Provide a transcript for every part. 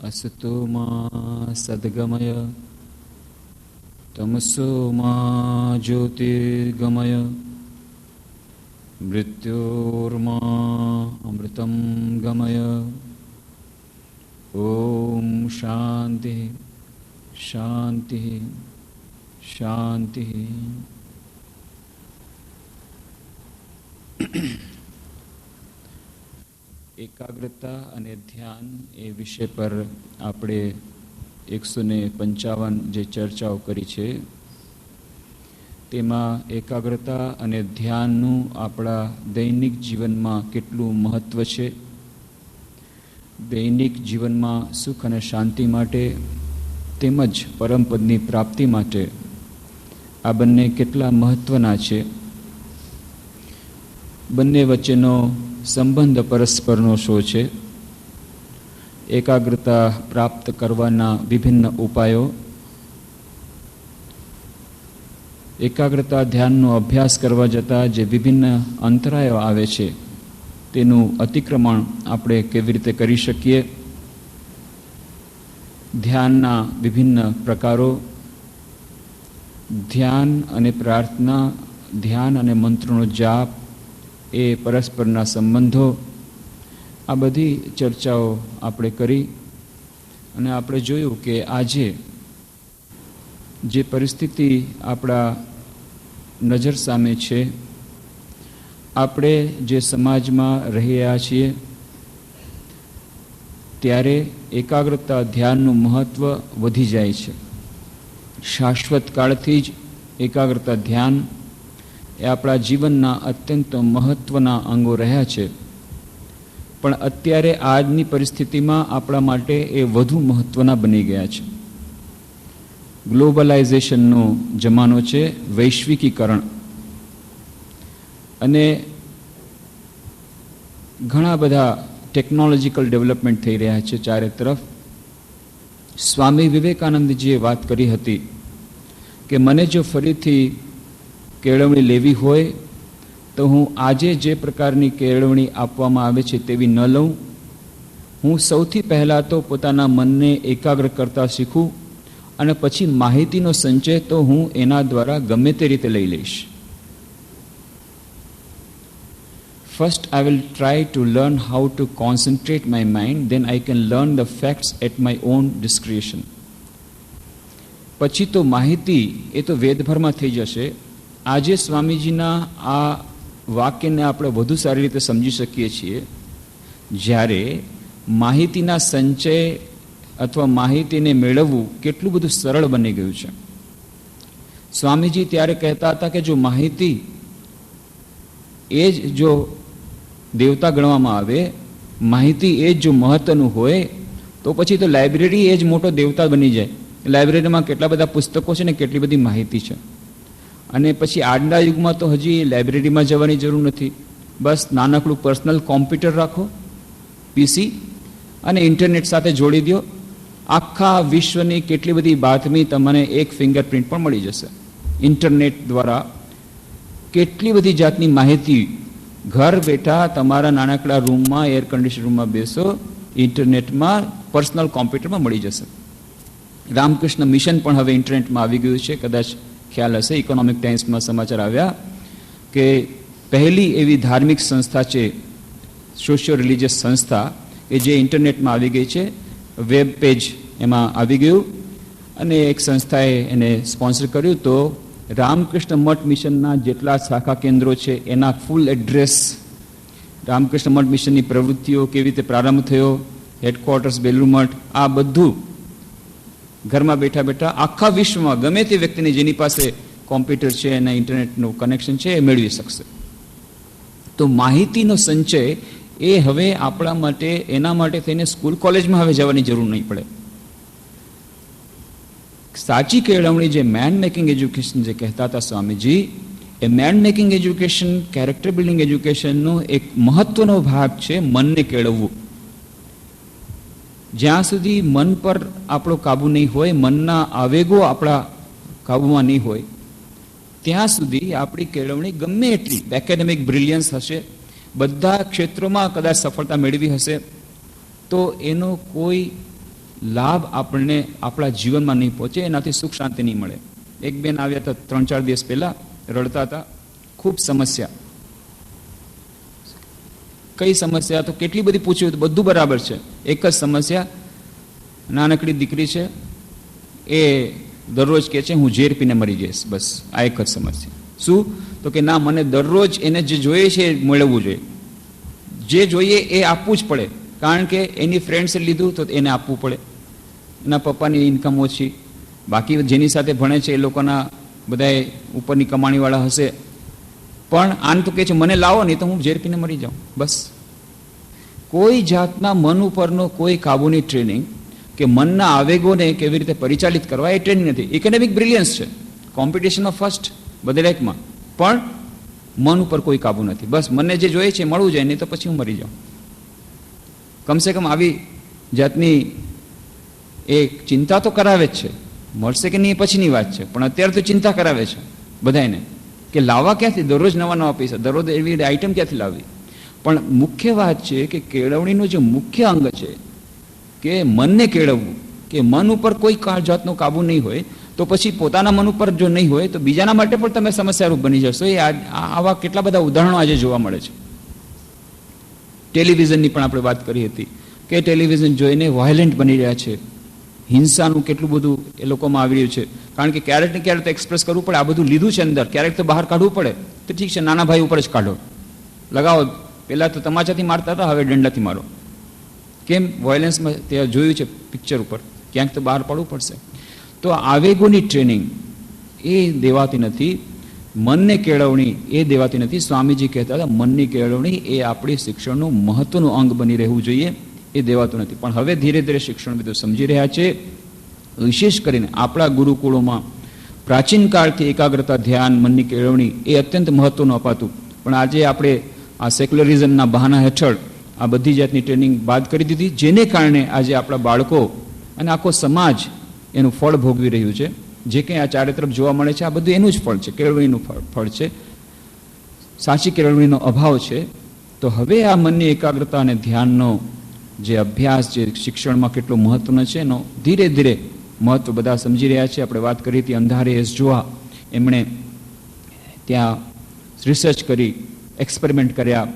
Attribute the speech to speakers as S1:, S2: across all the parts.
S1: असतो मा सद्गमय तमसो मा ज्योतिर्गमय मृत्योर्मा अमृतं गमय। ओम शांति शांति शांति। एकाग्रता અને ધ્યાન એ વિષય પર આપણે 155 જે ચર્ચાઓ કરી છે તેમાં એકાગ્રતા અને ધ્યાનનું આપણા દૈનિક જીવનમાં કેટલું મહત્વ છે, દૈનિક જીવનમાં સુખ અને શાંતિ માટે તેમજ પરમપદની પ્રાપ્તિ માટે આ બંને કેટલા મહત્વના છે, બંને વચ્ચેનો સંબંધ પરસ્પરનો શો છે, એકાગ્રતા પ્રાપ્ત કરવાના વિભિન્ન ઉપાયો, એકાગ્રતા ધ્યાનનો અભ્યાસ કરવા જતાં જે વિભિન્ન અંતરાયો આવે છે તેનું અતિક્રમણ આપણે કેવી રીતે કરી શકીએ, ધ્યાનના વિભિન્ન પ્રકારો, ધ્યાન અને પ્રાર્થના, ધ્યાન અને મંત્રોનો જાપ, એ પરસ્પરના સંબંધો, આ બધી ચર્ચાઓ આપણે કરી અને આપણે જોયું કે આજે જે પરિસ્થિતિ આપણા નજર સામે છે, આપણે જે સમાજમાં રહ્યા છીએ ત્યારે એકાગ્રતા ધ્યાનનું મહત્ત્વ વધી જાય છે. શાશ્વત કાળથી જ એકાગ્રતા ધ્યાન એ આપણા જીવનના અત્યંત મહત્ત્વના અંગો રહ્યા છે, પણ અત્યારે આજની પરિસ્થિતિમાં આપણા માટે એ વધુ મહત્ત્વના બની ગયા છે. ગ્લોબલાઇઝેશનનો જમાનો છે, વૈશ્વિકીકરણ, અને ઘણા બધા ટેકનોલોજીકલ ડેવલપમેન્ટ થઈ રહ્યા છે ચારે તરફ. સ્વામી વિવેકાનંદજીએ વાત કરી હતી કે મને જો ફરીથી કેળવણી લેવી હોય તો હું આજે જે પ્રકારની કેળવણી આપવામાં આવે છે તેવી ન લઉં. હું સૌથી પહેલાં તો પોતાના મનને એકાગ્ર કરતા શીખું અને પછી માહિતીનો સંચય તો હું એના દ્વારા ગમે તે રીતે લઈ લઈશ. First I will try to learn how to concentrate my mind, then I can learn the facts at my own discretion. પછી તો માહિતી એ તો વેદભરમાં થઈ જશે. આજે સ્વામીજીના આ વાક્યને આપણે વધુ સારી રીતે સમજી શકીએ છીએ જ્યારે માહિતીના સંચય અથવા માહિતીને મેળવવું કેટલું બધું સરળ બની ગયું છે. સ્વામીજી ત્યારે કહેતા હતા કે જો માહિતી એ જ જો દેવતા ગણવામાં આવે, માહિતી એ જ જો મહત્વનું હોય તો પછી તો લાઇબ્રેરી એ જ મોટો દેવતા બની જાય. લાઇબ્રેરીમાં કેટલા બધા પુસ્તકો છે ને કેટલી બધી માહિતી છે. અને પછી આજના યુગમાં તો હજી લાઇબ્રેરીમાં જવાની જરૂર નથી. બસ નાનકડું પર્સનલ કોમ્પ્યુટર રાખો, પીસી, અને ઇન્ટરનેટ સાથે જોડી દો. આખા વિશ્વની કેટલી બધી બાતમી તમને એક ફિંગરપ્રિન્ટ પણ મળી જશે. ઇન્ટરનેટ દ્વારા કેટલી બધી જાતની માહિતી ઘર બેઠા તમારા નાનકડા રૂમમાં, એર કન્ડિશન રૂમમાં બેસો, ઇન્ટરનેટમાં પર્સનલ કોમ્પ્યુટરમાં મળી જશે. રામકૃષ્ણ મિશન પણ હવે ઇન્ટરનેટમાં આવી ગયું છે. કદાચ ખ્યાલ હશે, ઇકોનોમિક ટાઈમ્સમાં સમાચાર આવ્યા કે પહેલી એવી ધાર્મિક સંસ્થા છે, સોશિયો રિલિજિયસ સંસ્થા, કે જે ઇન્ટરનેટમાં આવી ગઈ છે. વેબ પેજ એમાં આવી ગયું અને એક સંસ્થાએ એને સ્પોન્સર કર્યું. તો રામકૃષ્ણ મઠ મિશનના જેટલા શાખા કેન્દ્રો છે એના ફૂલ એડ્રેસ, રામકૃષ્ણ મઠ મિશનની પ્રવૃત્તિઓ કેવી રીતે પ્રારંભ થયો, હેડક્વાર્ટર્સ બેલુર મઠ, આ બધું ઘરમાં બેઠા બેઠા આખા વિશ્વમાં ગમે તે વ્યક્તિને જેની પાસે કોમ્પ્યુટર છે અને ઇન્ટરનેટનું કનેક્શન છે એ મેળવી શકશે. તો માહિતીનો સંચય એ હવે આપણા માટે, એના માટે થઈને સ્કૂલ કોલેજમાં હવે જવાની જરૂર નહીં પડે. સાચી કેળવણી જે મેન મેકિંગ એજ્યુકેશન જે કહેતા હતા Swamiji, a man making education, character building એજ્યુકેશનનો એક મહત્વનો ભાગ છે મનને કેળવવું. જ્યાં સુધી મન પર આપણો કાબુ નહીં હોય, મનના આવેગો આપણા કાબુમાં નહીં હોય, ત્યાં સુધી આપણી કેળવણી ગમે એટલી એકેડેમિક બ્રિલિયન્સ હશે, બધા ક્ષેત્રોમાં કદાચ સફળતા મેળવી હશે, તો એનો કોઈ લાભ આપણને આપણા જીવનમાં નહીં પહોંચે, એનાથી સુખ શાંતિ નહીં મળે. એક બેન આવ્યા હતા 3-4 દિવસ પહેલા, રડતા હતા, ખૂબ સમસ્યા. કઈ સમસ્યા? તો કેટલી બધી પૂછ્યું, બધું બરાબર છે. એક જ સમસ્યા, નાનકડી દીકરી છે, એ દરરોજ કહે છે હું ઝેર પીને મરી જઈશ. બસ આ એક જ સમસ્યા. શું? તો કે ના, મને દરરોજ એને જે જોઈએ છે એ મેળવવું જોઈએ, જે જોઈએ એ આપવું જ પડે, કારણ કે એની ફ્રેન્ડ્સે લીધું તો એને આપવું પડે. એના પપ્પાની ઇન્કમ ઓછી, બાકી જેની સાથે ભણે છે એ લોકોના બધા ઉપરની કમાણીવાળા હશે, પણ આને તો કહે છે મને લાવો નહીં તો હું ઝેર પીને મરી જાઉં. બસ કોઈ જાતના મન ઉપરનો કોઈ કાબુની ટ્રેનિંગ કે મનના આવેગોને કેવી રીતે પરિચાલિત કરવા એ ટ્રેનિંગ નથી. એકેડેમિક બ્રિલિયન્સ છે, કોમ્પિટિશનમાં ફર્સ્ટ બધેકમાં, પણ મન ઉપર કોઈ કાબુ નથી. બસ મને જે જોઈએ છે મળવું જાય, નહીં તો પછી હું મરી જાઉં. કમસે કમ આવી જાતની એ ચિંતા તો કરાવે જ છે. મળશે કે નહીં પછીની વાત છે, પણ અત્યારે તો ચિંતા કરાવે છે બધાને કે લાવવા ક્યાંથી, દરરોજ નવા નવા પૈસા, દરરોજ એવી આઈટમ ક્યાંથી લાવવી. પણ મુખ્ય વાત છે કે કેળવણીનું જે મુખ્ય અંગ છે કે મનને કેળવવું, કે મન ઉપર કોઈ જાતનો કાબુ નહીં હોય તો પછી પોતાના મન ઉપર જો નહીં હોય તો બીજાના માટે પણ તમે સમસ્યારૂપ બની જશો. એ આવા કેટલા બધા ઉદાહરણો આજે જોવા મળે છે. ટેલિવિઝનની પણ આપણે વાત કરી હતી કે ટેલિવિઝન જોઈને વાયલેન્ટ બની રહ્યા છે, હિંસાનું કેટલું બધું એ લોકોમાં આવી રહ્યું છે. કારણ કે ક્યારેક ને ક્યારેક તો એક્સપ્રેસ કરવું પડે, આ બધું લીધું છે અંદર, ક્યારેક તો બહાર કાઢવું પડે. તો ઠીક છે, નાના ભાઈ ઉપર જ કાઢો, લગાવો. પહેલાં તો તમાચાથી મારતા હતા, હવે દંડાથી મારો. કેમ? વાયલન્સમાં ત્યાં જોયું છે પિક્ચર ઉપર, ક્યાંક તો બહાર પાડવું પડશે. તો આવેગોની ટ્રેનિંગ એ દેવાતી નથી, મનને કેળવણી એ દેવાતી નથી. સ્વામીજી કહેતા હતા મનની કેળવણી એ આપણી શિક્ષણનું મહત્વનું અંગ બની રહેવું જોઈએ, એ દેવાતું નથી. પણ હવે ધીરે ધીરે શિક્ષણ બધું સમજી રહ્યા છે. વિશેષ કરીને આપણા ગુરુકુળોમાં પ્રાચીન કાળથી એકાગ્રતા, ધ્યાન, મનની કેળવણી એ અત્યંત મહત્વનું અપાતું. પણ આજે આપણે આ સેક્યુલરિઝમના બહાના હેઠળ આ બધી જાતની ટ્રેનિંગ બાદ કરી દીધી, જેને કારણે આજે આપણા બાળકો અને આખો સમાજ એનું ફળ ભોગવી રહ્યું છે. જે કંઈ આ ચારે તરફ જોવા મળે છે આ બધું એનું જ ફળ છે, કેળવણીનું ફળ છે. સાચી કેળવણીનો અભાવ છે. તો હવે આ મનની એકાગ્રતા અને ધ્યાનનો જે અભ્યાસ, જે શિક્ષણમાં કેટલો મહત્વનો છે એનો ધીરે ધીરે મહત્વ બધા સમજી રહ્યા છે. આપણે વાત કરી હતી અંધારે એસ જોવા, એમણે ત્યાં રિસર્ચ કરી, એક્સપેરિમેન્ટ કર્યા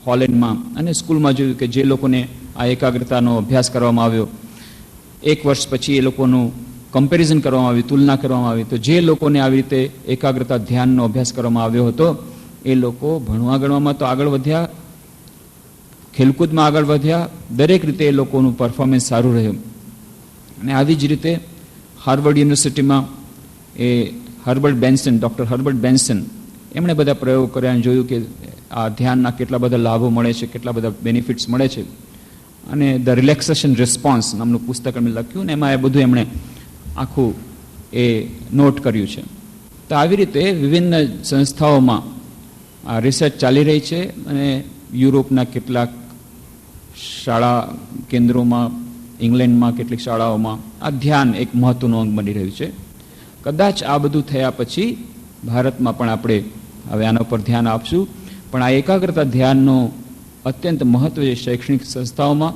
S1: હોલેન્ડમાં, અને સ્કૂલમાં જોયું કે જે લોકોને આ એકાગ્રતાનો અભ્યાસ કરવામાં આવ્યો, 1 વર્ષ પછી એ લોકોનું કમ્પેરિઝન કરવામાં આવ્યું, તુલના કરવામાં આવી, તો જે લોકોને આવી રીતે એકાગ્રતા, ધ્યાનનો અભ્યાસ કરવામાં આવ્યો હતો એ લોકો ભણવા ગણવામાં તો આગળ વધ્યા, ખેલકૂદમાં આગળ વધ્યા, દરેક રીતે એ લોકોનું પરફોર્મન્સ સારું રહ્યું. અને આવી જ રીતે હાર્વર્ડ યુનિવર્સિટીમાં એ હર્બર્ટ બેન્સન, ડૉક્ટર હર્બર્ટ બેન્સન, એમણે બધા પ્રયોગ કર્યા અને જોયું કે આ ધ્યાનના કેટલા બધા લાભો મળે છે, કેટલા બધા બેનિફિટ્સ મળે છે. અને ધ રિલેક્સેશન રિસ્પોન્સ નામનું પુસ્તક એમણે લખ્યું, ને એમાં એ બધું એમણે આખું એ નોટ કર્યું છે. તો આવી રીતે વિભિન્ન સંસ્થાઓમાં આ રિસર્ચ ચાલી રહી છે, અને યુરોપના કેટલાક શાળા કેન્દ્રોમાં, ઇંગ્લેન્ડમાં કેટલીક શાળાઓમાં આ ધ્યાન એક મહત્વનું અંગ બની રહ્યું છે. કદાચ આ બધું થયા પછી ભારતમાં પણ આપણે હવે આના ઉપર ધ્યાન આપશું. પણ આ એકાગ્રતા ધ્યાનનો અત્યંત મહત્વ છે. શૈક્ષણિક સંસ્થાઓમાં,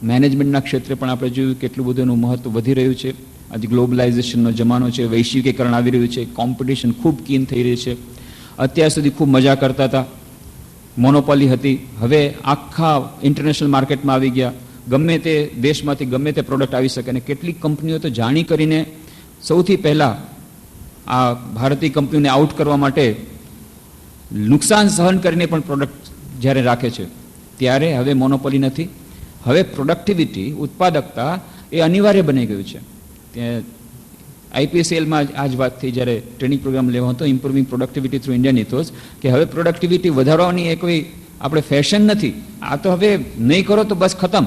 S1: મેનેજમેન્ટના ક્ષેત્રે પણ આપણે જોયું કેટલું બધું એનું મહત્વ વધી રહ્યું છે. આજે ગ્લોબલાઇઝેશનનો જમાનો છે, વૈશ્વિકીકરણ આવી રહ્યું છે, કોમ્પિટિશન ખૂબ કીન થઈ રહી છે. અત્યાર સુધી ખૂબ મજા કરતા હતા, મોનોપોલી હતી, હવે આખા ઇન્ટરનેશનલ માર્કેટમાં આવી ગયા. ગમે તે દેશમાંથી ગમે તે પ્રોડક્ટ આવી શકે, અને કેટલીક કંપનીઓ તો જાણી કરીને સૌથી પહેલાં આ ભારતીય કંપનીઓને આઉટ કરવા માટે નુકસાન સહન કરીને પણ પ્રોડક્ટ જ્યારે રાખે છે. ત્યારે હવે મોનોપોલી નથી, હવે પ્રોડક્ટિવિટી, ઉત્પાદકતા એ અનિવાર્ય બની ગયું છે. ત્યાં IPSL-માં આ જ વાત થઈ જ્યારે ટ્રેનિંગ પ્રોગ્રામ લેવો હતો, improving productivity through Indian Ethos, કે હવે પ્રોડક્ટિવિટી વધારવાની એ કોઈ આપણે ફેશન નથી. આ તો હવે નહીં કરો તો બસ ખતમ,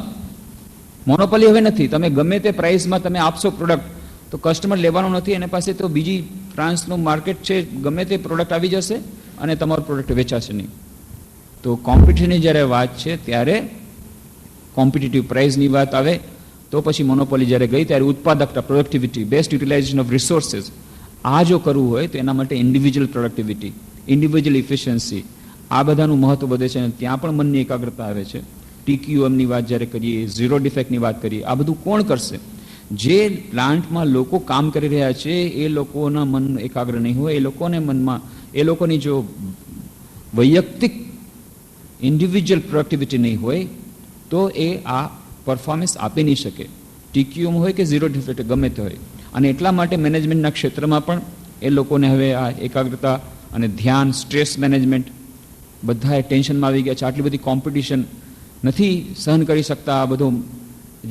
S1: મોનોપોલી હવે નથી. તમે ગમે તે પ્રાઇસમાં તમે આપશો પ્રોડક્ટ તો કસ્ટમર લેવાનો નથી, એની પાસે તો બીજી ફ્રાન્સનું માર્કેટ છે, ગમે તે પ્રોડક્ટ આવી જશે અને તમારું પ્રોડક્ટ વેચાશે નહીં. તો કોમ્પિટિશનની જ્યારે વાત છે ત્યારે કોમ્પિટિટિવ પ્રાઇઝની વાત આવે, તો પછી મોનોપોલી જ્યારે ગઈ ત્યારે ઉત્પાદકતા, productivity, best utilisation of resources, આ જો કરવું હોય તો એના માટે ઇન્ડિવિજ્યુઅલ પ્રોડક્ટિવિટી, ઇન્ડિવિજ્યુઅલ ઇફિશિયન્સી, આ બધાનું મહત્વ વધે છે. અને ત્યાં પણ મનની એકાગ્રતા આવે છે. TQM ની વાત જ્યારે કરીએ, ઝીરો ડિફેક્ટની વાત કરીએ, આ બધું કોણ કરશે? જે પ્લાન્ટમાં લોકો કામ કરી રહ્યા છે એ લોકોના મન એકાગ્ર નહીં હોય, એ લોકોને મનમાં એ લોકોની જો વૈયક્તિક ઇન્ડિવિજ્યુઅલ પ્રોડક્ટિવિટી નહીં હોય તો એ આ પરફોર્મન્સ આપી નહીં શકે. TQM હોય કે ઝીરો ડિફેક્ટ ગમે તે હોય. અને એટલા માટે મેનેજમેન્ટના ક્ષેત્રમાં પણ એ લોકોને હવે આ એકાગ્રતા અને ધ્યાન, સ્ટ્રેસ મેનેજમેન્ટ, બધા ટેન્શનમાં આવી ગયા છે. આટલી બધી કોમ્પિટિશન નથી સહન કરી શકતા આ બધું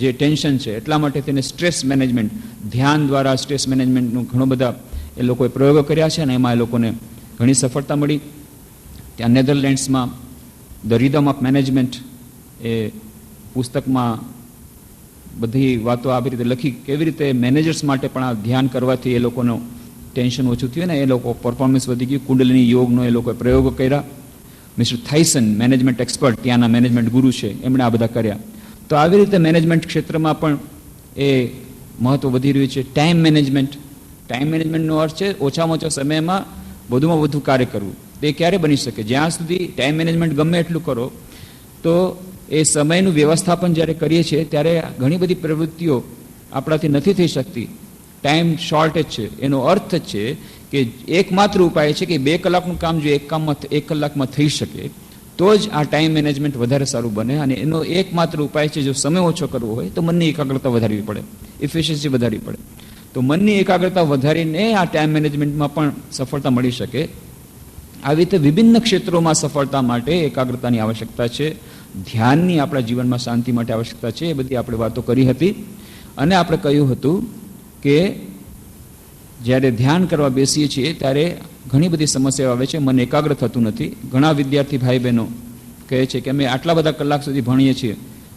S1: જે ટેન્શન છે, એટલા માટે તેને સ્ટ્રેસ મેનેજમેન્ટ, ધ્યાન દ્વારા સ્ટ્રેસ મેનેજમેન્ટનું ઘણો બધા એ લોકોએ પ્રયોગો કર્યા છે અને એમાં એ લોકોને ઘણી સફળતા મળી. ત્યાં નેધરલેન્ડ્સમાં ધ રિધમ ઓફ મેનેજમેન્ટ એ પુસ્તકમાં બધી વાતો આવી રીતે લખી, કેવી રીતે મેનેજર્સ માટે પણ આ ધ્યાન કરવાથી એ લોકોનું ટેન્શન ઓછું થયું ને એ લોકો પરફોર્મન્સ વધી ગયું. કુંડલિની યોગનો એ લોકોએ પ્રયોગો કર્યા. મિસ્ટર થાઇસન, મેનેજમેન્ટ એક્સપર્ટ, ત્યાંના મેનેજમેન્ટ ગુરુ છે, એમણે આ બધા કર્યા. તો આવી રીતે મેનેજમેન્ટ ક્ષેત્રમાં પણ એ મહત્વ વધી રહ્યું છે. ટાઈમ મેનેજમેન્ટ, ટાઈમ મેનેજમેન્ટનો અર્થ છે ઓછામાં ઓછા સમયમાં વધુમાં વધુ કાર્ય કરવું. તે ક્યારે બની શકે? જ્યાં સુધી ટાઈમ મેનેજમેન્ટ ગમે એટલું કરો તો એ સમયનું વ્યવસ્થાપન જ્યારે કરીએ છીએ ત્યારે ઘણી બધી પ્રવૃત્તિઓ આપણાથી નથી થઈ શકતી. ટાઈમ શોર્ટેજ છે, એનો અર્થ છે કે એકમાત્ર ઉપાય છે કે 2 કલાકનું કામ જો એક કલાકમાં થઈ શકે તો જ આ ટાઈમ મેનેજમેન્ટ વધારે સારું બને. અને એનો એકમાત્ર ઉપાય છે જો સમય ઓછો કરવો હોય તો મનની એકાગ્રતા વધારવી પડે, ઇફિશિયન્સી વધારવી પડે. તો મનની એકાગ્રતા વધારીને આ ટાઈમ મેનેજમેન્ટમાં પણ સફળતા મળી શકે. આવી રીતે વિભિન્ન ક્ષેત્રોમાં સફળતા માટે એકાગ્રતાની આવશ્યકતા છે. ધ્યાનની આપણા જીવનમાં શાંતિ માટે આવશ્યકતા છે. એ બધી આપણે વાતો કરી હતી. અને આપણે કહ્યું હતું કે જ્યારે ધ્યાન કરવા બેસીએ છીએ ત્યારે ઘણી બધી સમસ્યાઓ આવે છે, મન એકાગ્ર થતું નથી. ઘણા વિદ્યાર્થી ભાઈ બહેનો કહે છે કે અમે આટલા બધા કલાક સુધી ભણીએ છીએ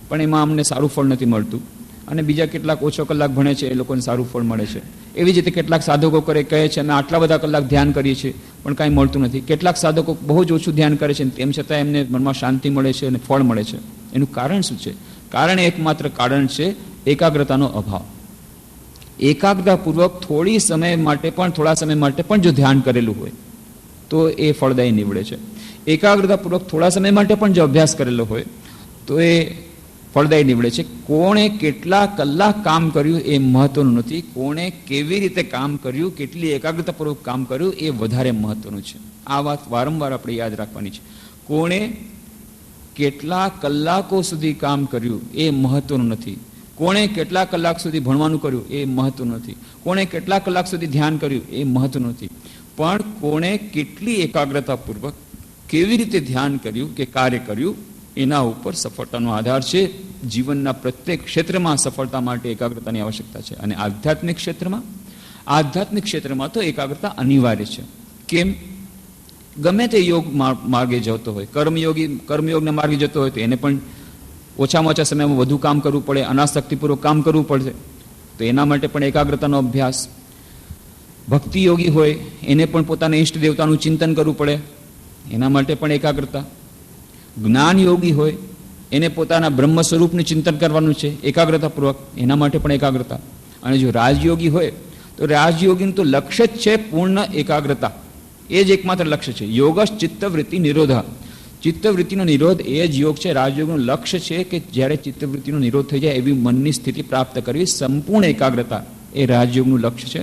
S1: પણ એમાં અમને સારું ફળ નથી મળતું, અને બીજા કેટલાક ઓછો કલાક ભણે છે એ લોકોને સારું ફળ મળે છે. એવી જ રીતે કેટલાક સાધકો કહે છે અમે આટલા બધા કલાક ધ્યાન કરીએ છીએ પણ કાંઈ મળતું નથી. કેટલાક સાધકો બહુ જ ઓછું ધ્યાન કરે છે તેમ છતાં એમને મનમાં શાંતિ મળે છે અને ફળ મળે છે. એનું કારણ શું છે? કારણ એકમાત્ર કારણ છે એકાગ્રતાનો અભાવ. એકાગ્રતાપૂર્વક થોડા સમય માટે પણ જો ધ્યાન કરેલું હોય તો એ ફળદાયી નીવડે છે. એકાગ્રતાપૂર્વક થોડા સમય માટે પણ જો અભ્યાસ કરેલો હોય તો એ ફળદાયી નીવડે છે. કોણે કેટલા કલાક કામ કર્યું એ મહત્વનું નથી, કોણે કેવી રીતે કામ કર્યું, કેટલી એકાગ્રતાપૂર્વક કામ કર્યું એ વધારે મહત્વનું છે. આ વાત વારંવાર આપણે યાદ રાખવાની છે. કોણે કેટલા કલાકો સુધી કામ કર્યું એ મહત્વનું નથી, કોણે કેટલા કલાક સુધી ભણવાનું કર્યું એ મહત્વનું નથી, કોણે કેટલા કલાક સુધી ધ્યાન કર્યું એ મહત્વનું નથી, પણ કોણે કેટલી એકાગ્રતાપૂર્વક કેવી રીતે ધ્યાન કર્યું કે કાર્ય કર્યું એના ઉપર સફળતાનો આધાર છે. જીવનના પ્રત્યેક ક્ષેત્રમાં સફળતા માટે એકાગ્રતાની આવશ્યકતા છે. અને આધ્યાત્મિક ક્ષેત્રમાં તો એકાગ્રતા અનિવાર્ય છે. કેમ? ગમે તે યોગ માર્ગે જતો હોય, કર્મયોગના માર્ગે જતો હોય તો એને પણ ઓછામાં ઓછા સમયમાં વધુ કામ કરવું પડે, અનાસક્તિપૂર્વક કામ કરવું પડશે, તો એના માટે પણ એકાગ્રતાનો અભ્યાસ. ભક્તિ યોગી હોય એને પણ પોતાના ઈષ્ટ દેવતાનું ચિંતન કરવું પડે, એના માટે પણ એકાગ્રતા. જ્ઞાન યોગી હોય એને પોતાના બ્રહ્મ સ્વરૂપનું ચિંતન કરવાનું છે એકાગ્રતાપૂર્વક, એના માટે પણ એકાગ્રતા. અને જો રાજયોગી હોય તો રાજયોગીનું તો લક્ષ્ય જ છે પૂર્ણ એકાગ્રતા. એ જ એકમાત્ર લક્ષ્ય છે. યોગશ ચિત્તવૃત્તિ નિરોધ. ચિત્તવૃત્તિનો નિરોધ એ જ યોગ છે. રાજયોગનું લક્ષ્ય છે કે જ્યારે ચિત્તવૃત્તિનો નિરોધ થઈ જાય એવી મનની સ્થિતિ પ્રાપ્ત કરવી, સંપૂર્ણ એકાગ્રતા, એ રાજયોગનું લક્ષ્ય છે.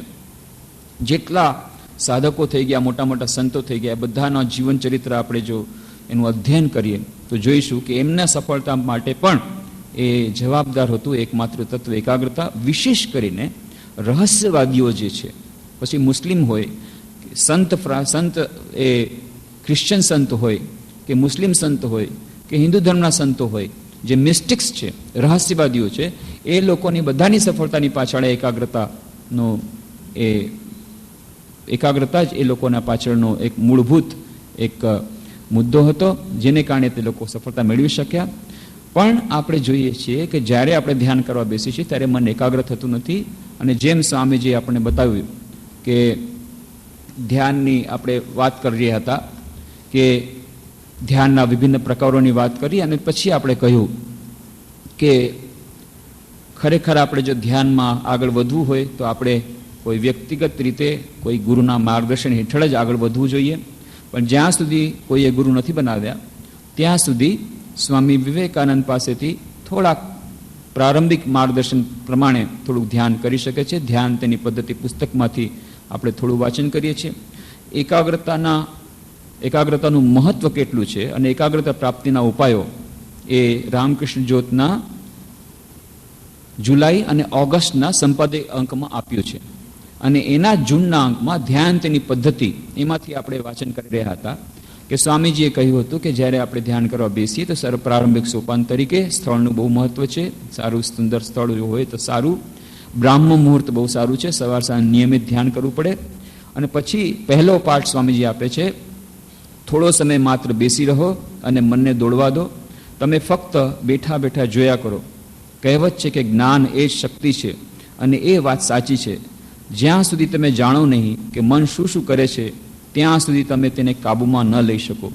S1: જેટલા સાધકો થઈ ગયા, મોટા મોટા સંતો થઈ ગયા, બધાના જીવન ચરિત્ર આપણે જો એનું અધ્યયન કરીએ તો જોઈશું કે એમના સફળતા માટે પણ એ જવાબદાર હતું એકમાત્ર તત્વ એકાગ્રતા. વિશેષ કરીને રહસ્યવાદીઓ જે છે, પછી મુસ્લિમ હોય, સંત એ ક્રિશ્ચિયન સંત હોય કે મુસ્લિમ સંત હોય કે હિન્દુ ધર્મના સંતો હોય, જે મિસ્ટિક્સ છે, રહસ્યવાદીઓ છે, એ લોકોની બધાની સફળતાની પાછળ એકાગ્રતા જ એ લોકોના પાછળનો એક મૂળભૂત એક મુદ્દો હતો, જેને કારણે તે લોકો સફળતા મેળવી શક્યા. પણ આપણે જોઈએ છીએ કે જ્યારે આપણે ધ્યાન કરવા બેસીએ છીએ ત્યારે મન એકાગ્ર થતું નથી. અને જેમ સ્વામીજીએ આપણને બતાવ્યું કે ધ્યાનની આપણે વાત કરી રહ્યા હતા કે ધ્યાનના વિભિન્ન પ્રકારોની વાત કરી, અને પછી આપણે કહ્યું કે ખરેખર આપણે જો ધ્યાનમાં આગળ વધવું હોય તો આપણે કોઈ વ્યક્તિગત રીતે કોઈ ગુરુના માર્ગદર્શન હેઠળ જ આગળ વધવું જોઈએ. પણ જ્યાં સુધી કોઈએ ગુરુ નથી બનાવ્યા ત્યાં સુધી સ્વામી વિવેકાનંદ પાસેથી થોડાક પ્રારંભિક માર્ગદર્શન પ્રમાણે થોડુંક ધ્યાન કરી શકે છે. ધ્યાન તેની પદ્ધતિ પુસ્તકમાંથી આપણે થોડું વાંચન કરીએ છીએ. એકાગ્રતાનું મહત્વ કેટલું છે અને એકાગ્રતા પ્રાપ્તિના ઉપાયો એ રામકૃષ્ણ જ્યોતના જુલાઈ અને ઓગસ્ટના સંપાદિત અંકમાં આપ્યું છે. અને એના જૂનના અંકમાં ધ્યાન તેની પદ્ધતિ એમાંથી આપણે વાંચન કરી રહ્યા હતા કે સ્વામીજીએ કહ્યું હતું કે જ્યારે આપણે ધ્યાન કરવા બેસીએ તો સર્વ પ્રારંભિક સોપાન તરીકે સ્થળનું બહુ મહત્વ છે. સારું સુંદર સ્થળ હોય તો સારું. બ્રાહ્મ મુહૂર્ત બહુ સારું છે. સવાર સાંજ નિયમિત ધ્યાન કરવું પડે. અને પછી પહેલો પાઠ સ્વામીજી આપે છે, થોડો સમય માત્ર બેસી રહો અને મનને દોડવા દો. તમે ફક્ત બેઠા બેઠા જોયા કરો. કહેવત છે કે જ્ઞાન એ જ શક્તિ છે અને એ વાત સાચી છે. જ્યાં સુધી તમે જાણો નહીં કે મન શું શું કરે છે ત્યાં સુધી તમે તેને કાબૂમાં ન લઈ શકો.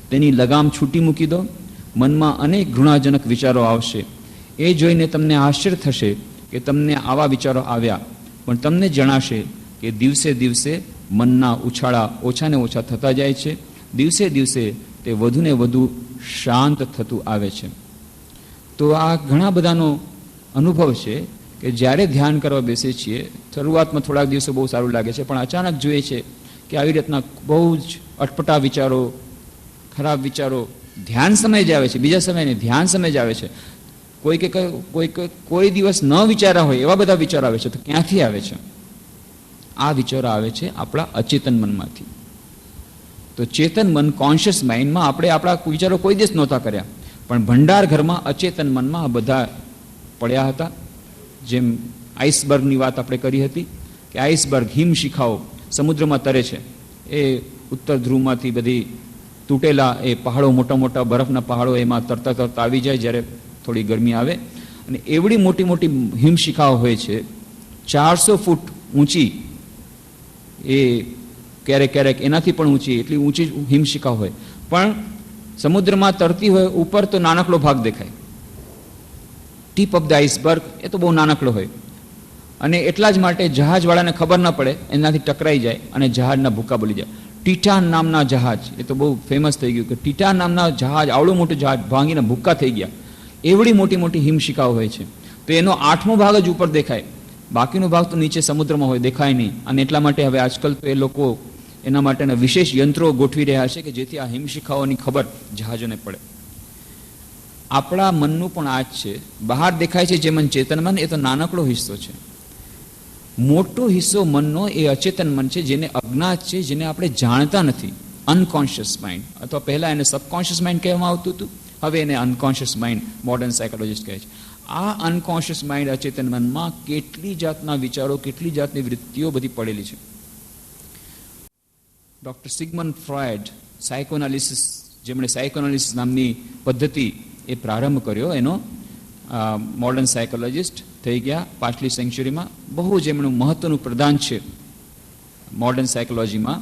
S1: તેની લગામ છૂટી મૂકી દો. મનમાં અનેક ઘૃણાજનક વિચારો આવશે. એ જોઈને તમને આશ્ચર્ય થશે કે તમને આવા વિચારો આવ્યા, પણ તમને જણાશે કે દિવસે દિવસે મનના ઉછાળા ઓછાને ઓછા થતા જાય છે. દિવસે દિવસે તે વધુને વધુ શાંત થતું આવે છે. તો આ ઘણા બધાનો અનુભવ છે કે જ્યારે ધ્યાન કરવા બેસીએ છીએ, શરૂઆતમાં થોડાક દિવસો બહુ સારું લાગે છે, પણ અચાનક જોઈએ છે કે આવી રીતના બહુ જ અટપટા વિચારો, ખરાબ વિચારો ધ્યાન સમય જ આવે છે, બીજા સમયે ધ્યાન સમય જ આવે છે. કોઈ દિવસ ન વિચાર્યા હોય એવા બધા વિચારો આવે છે. તો ક્યાંથી આવે છે? આ વિચારો આવે છે આપણા અચેતન મનમાંથી. તો ચેતન મન, કોન્શિયસ માઇન્ડમાં આપણે આપણા વિચારો કોઈ દિવસ નહોતા કર્યા, પણ ભંડાર ઘરમાં અચેતન મનમાં આ બધા પડ્યા હતા. જેમ આઈસબર્ગની વાત આપણે કરી હતી કે આઈસબર્ગ, હિમશિખાઓ સમુદ્રમાં તરે છે. એ ઉત્તર ધ્રુવમાંથી બધી તૂટેલા એ પહાડો, મોટા મોટા બરફના પહાડો એમાં તરતા તરતા આવી જાય જ્યારે થોડી ગરમી આવે. અને એવડી મોટી મોટી હિમશિખાઓ હોય છે, 400 ફૂટ ઊંચી, એ ક્યારેક ક્યારેક એનાથી પણ ઊંચી, એટલી ઊંચી હિમશિખા હોય. પણ સમુદ્રમાં તરતી હોય ઉપર તો નાનકડો ભાગ દેખાય. ટીપ ઓફ ધ આઈસબર્ગ એ તો બહુ નાનકડો હોય. અને એટલા જ માટે જહાજવાળાને ખબર ન પડે, એનાથી ટકરાઈ જાય અને જહાજના ભૂકા બોલી જાય. ટીટાન નામના જહાજ, એ તો બહુ ફેમસ થઈ ગયું કે ટીટાન નામના જહાજ, આવડું મોટું જહાજ ભાંગીને ભૂક્કા થઈ ગયા. એવડી મોટી મોટી હિમશિખાઓ હોય છે. તો એનો 8મો ભાગ જ ઉપર દેખાય, બાકીનો ભાગ તો નીચે સમુદ્રમાં હોય, દેખાય નહીં. અને એટલા માટે હવે આજકાલ તો એ લોકો એના માટેના વિશેષ યંત્રો ગોઠવી રહ્યા છે કે જેથી આ હિમશિખાઓની ખબર જહાજોને પડે. આપણા મનનું પણ આ જ છે. બહાર દેખાય છે જે મન ચેતન મન, એ તો નાનકડો હિસ્સો છે. મોટો હિસ્સો મનનો એ અચેતન મન છે, જેને અજ્ઞાત છે, જેને આપણે જાણતા નથી. અનકોન્શિયસ માઇન્ડ, અથવા પહેલા એને સબકોન્શિયસ માઇન્ડ કહેવામાં આવતું હતું, હવે એને અનકોન્શિયસ માઇન્ડ મોડર્ન સાયકોલોજીસ્ટ કહે છે. આ અનકોન્શિયસ માઇન્ડ, અચેતન મનમાં કેટલી જાતના વિચારો, કેટલી જાતની વૃત્તિઓ બધી પડેલી છે. ડૉક્ટર સિગમન્ડ ફ્રોઇડ, સાયકોએનાલિસિસ, જેમણે સાયકોએનાલિસિસ નામની પદ્ધતિ એ પ્રારંભ કર્યો, એનો મોડર્ન સાયકોલોજીસ્ટ થઈ ગયા પાછલી સેન્ચુરીમાં. બહુ જ એમનું મહત્વનું પ્રદાન છે મોડર્ન સાયકોલોજીમાં.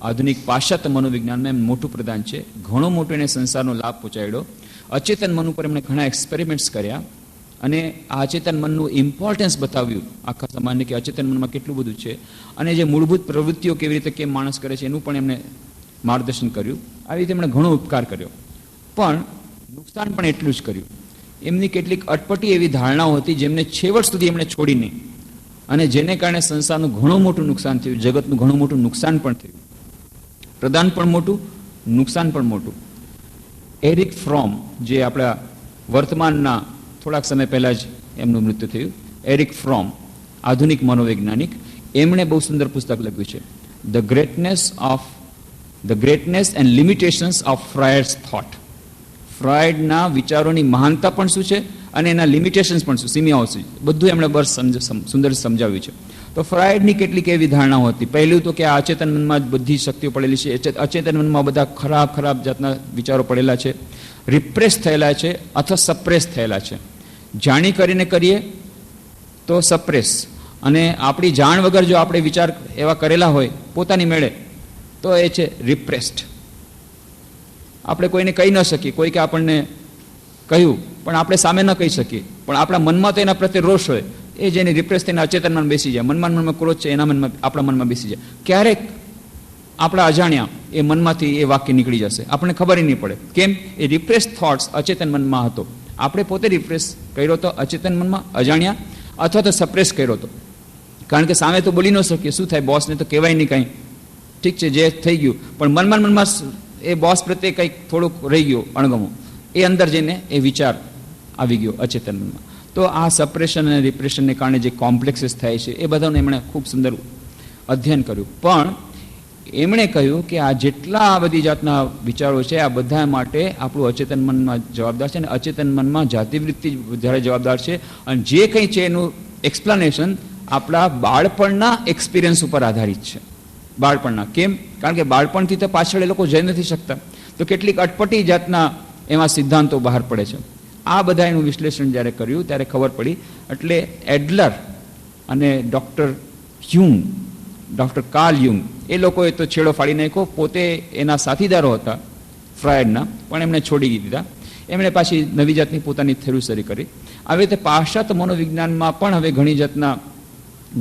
S1: આધુનિક પાશ્ચાત્ય મનોવિજ્ઞાનમાં એમ મોટું પ્રદાન છે. ઘણો મોટો એને સંસારનો લાભ પહોંચાડ્યો. અચેતન મન ઉપર એમણે ઘણા એક્સપેરિમેન્ટ્સ કર્યા અને આ અચેતન મનનું ઇમ્પોર્ટન્સ બતાવ્યું આખા સમાજને કે અચેતન મનમાં કેટલું બધું છે અને જે મૂળભૂત પ્રવૃત્તિઓ કેવી રીતે કેમ માણસ કરે છે એનું પણ એમણે માર્ગદર્શન કર્યું. આવી રીતે એમણે ઘણો ઉપકાર કર્યો, પણ નુકસાન પણ એટલું જ કર્યું. એમની કેટલીક અટપટી એવી ધારણાઓ હતી જેમને છેવટ સુધી એમણે છોડી નહીં, અને જેને કારણે સંસારનું ઘણું મોટું નુકસાન થયું, જગતનું ઘણું મોટું નુકસાન પણ થયું. પ્રદાન પણ મોટું, નુકસાન પણ મોટું. એરિક ફ્રોમ, જે આપણા વર્તમાનના થોડાક સમય પહેલા જ એમનું મૃત્યુ થયું, એરિક ફ્રોમ, આધુનિક મનોવૈજ્ઞાનિક, એમણે બહુ સુંદર પુસ્તક લખ્યું છે, the greatness and limitations of Freud's thought. ફ્રોઇડના વિચારોની મહાનતા પણ શું છે અને એના લિમિટેશન્સ પણ શું, સીમાઓ શું, બધું એમણે બસ સુંદર સમજાવ્યું છે. તો ફ્રોઇડની કેટલીક એવી ધારણાઓ હતી. પહેલું તો કે આ અચેતન મનમાં જ બધી શક્તિઓ પડેલી છે. અચેતન મનમાં બધા ખરાબ ખરાબ જાતના વિચારો પડેલા છે, રિપ્રેસ થયેલા છે અથવા સપ્રેસ થયેલા છે. જાણી કરીને કરીએ તો સપ્રેસ, અને આપણી જાણ વગર જો આપણે વિચાર એવા કરેલા હોય પોતાની મેળે તો એ છે રિપ્રેસ્ડ. આપણે કોઈને કહી ન શકીએ, કોઈ કે આપણને કહ્યું પણ આપણે સામે ન કહી શકીએ, પણ આપણા મનમાં તો એના પ્રત્યે રોષ હોય, એ જેને રિપ્રેસ થઈને અચેતન મન બેસી જાય. મનમાં ક્રોધ છે, એના મનમાં, આપણા મનમાં બેસી જાય. ક્યારેક આપણા અજાણ્યા એ મનમાંથી એ વાક્ય નીકળી જશે, આપણને ખબર નહીં પડે. કેમ? એ રિપ્રેસ થોટ્સ અચેતન મનમાં હતો. આપણે પોતે રિપ્રેસ કર્યો હતો અચેતન મનમાં, અજાણ્યા, અથવા તો સપ્રેસ કર્યો હતો. કારણ કે સામે તો બોલી ન શકીએ, શું થાય, બોસને તો કહેવાય નહીં કાંઈ, ઠીક છે જે થઈ ગયું, પણ મનમાં એ બોસ પ્રત્યે કંઈક થોડુંક રહી ગયું અણગમો, એ અંદર જઈને એ વિચાર આવી ગયો અચેતન મનમાં. તો આ સપ્રેશન અને રિપ્રેશનને કારણે જે કોમ્પ્લેક્સીસ થાય છે એ બધાનું એમણે ખૂબ સુંદર અધ્યયન કર્યું. પણ એમણે કહ્યું કે આ જેટલા આ બધી જાતના વિચારો છે આ બધા માટે આપણું અચેતન મનમાં જવાબદાર છે, અને અચેતન મનમાં જાતિવૃત્તિ વધારે જવાબદાર છે. અને જે કંઈ છે એનું એક્સપ્લેનેશન આપણા બાળપણના એક્સપિરિયન્સ ઉપર આધારિત છે. બાળપણના. કેમ? કારણ કે બાળપણથી તો પાછળ એ લોકો જઈ નથી શકતા, તો કેટલીક અટપટી જાતના એમાં સિદ્ધાંતો બહાર પડે છે. આ બધા એનું વિશ્લેષણ જ્યારે કર્યું ત્યારે ખબર પડી. એટલે એડલર અને ડૉક્ટર કાર્લ યુંગ એ લોકોએ તો છેડો ફાડી નાખ્યો. પોતે એના સાથીદારો હતા ફ્રાયડના, પણ એમણે છોડી દીધા. એમણે પાછી નવી જાતની પોતાની થિયરી શરૂ કરી. આવી રીતે પાશ્ચાત્ય મનોવિજ્ઞાનમાં પણ હવે ઘણી જાતના